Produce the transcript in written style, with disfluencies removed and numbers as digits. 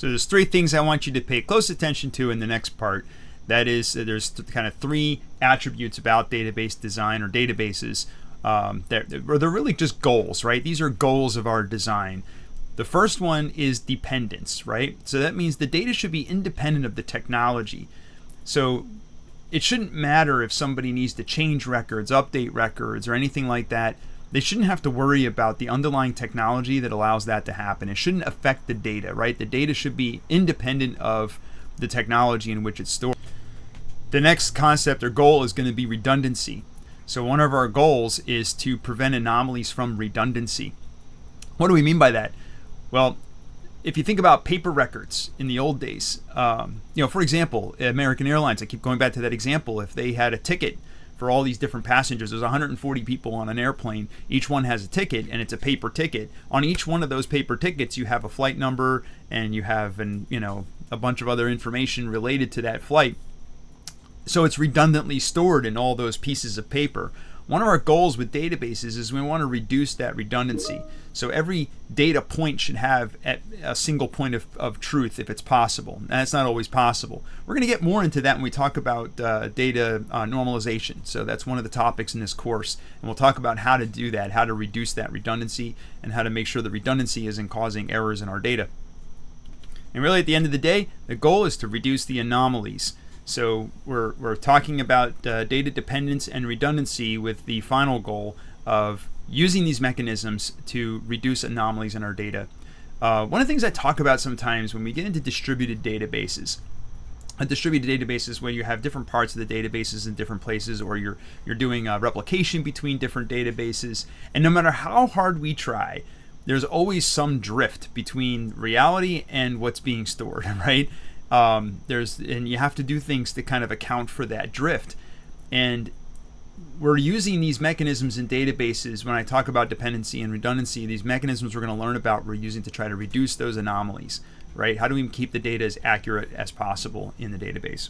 So there's three things I want you to pay close attention to in the next part. That is, there's kind of three attributes about database design or databases. They're really just goals, right? These are goals of our design. The first one is dependence, right? So that means the data should be independent of the technology. So it shouldn't matter if somebody needs to change records, update records, or anything like that. They shouldn't have to worry about the underlying technology that allows that to happen. It shouldn't affect the data, right? The data should be independent of the technology in which it's stored. The next concept or goal is going to be redundancy. So one of our goals is to prevent anomalies from redundancy. What do we mean by that? Well, if you think about paper records in the old days, for example, American Airlines, I keep going back to that example. If they had a ticket for all these different passengers, there's 140 people on an airplane. Each one has a ticket, and it's a paper ticket. On each one of those paper tickets, you have a flight number, and you have a bunch of other information related to that flight. So it's redundantly stored in all those pieces of paper. One of our goals with databases is we want to reduce that redundancy. So every data point should have a single point of truth if it's possible. And that's not always possible. We're going to get more into that when we talk about data normalization. So that's one of the topics in this course. And we'll talk about how to do that, how to reduce that redundancy, and how to make sure the redundancy isn't causing errors in our data. And really at the end of the day, the goal is to reduce the anomalies. So we're talking about data dependence and redundancy with the final goal of using these mechanisms to reduce anomalies in our data. One of the things I talk about sometimes when we get into distributed databases, a distributed database is where you have different parts of the databases in different places, or you're doing replication between different databases, and no matter how hard we try, there's always some drift between reality and what's being stored, right? And you have to do things to kind of account for that drift. And we're using these mechanisms in databases. When I talk about dependency and redundancy, these mechanisms we're going to learn about, we're using to try to reduce those anomalies, right? How do we keep the data as accurate as possible in the database?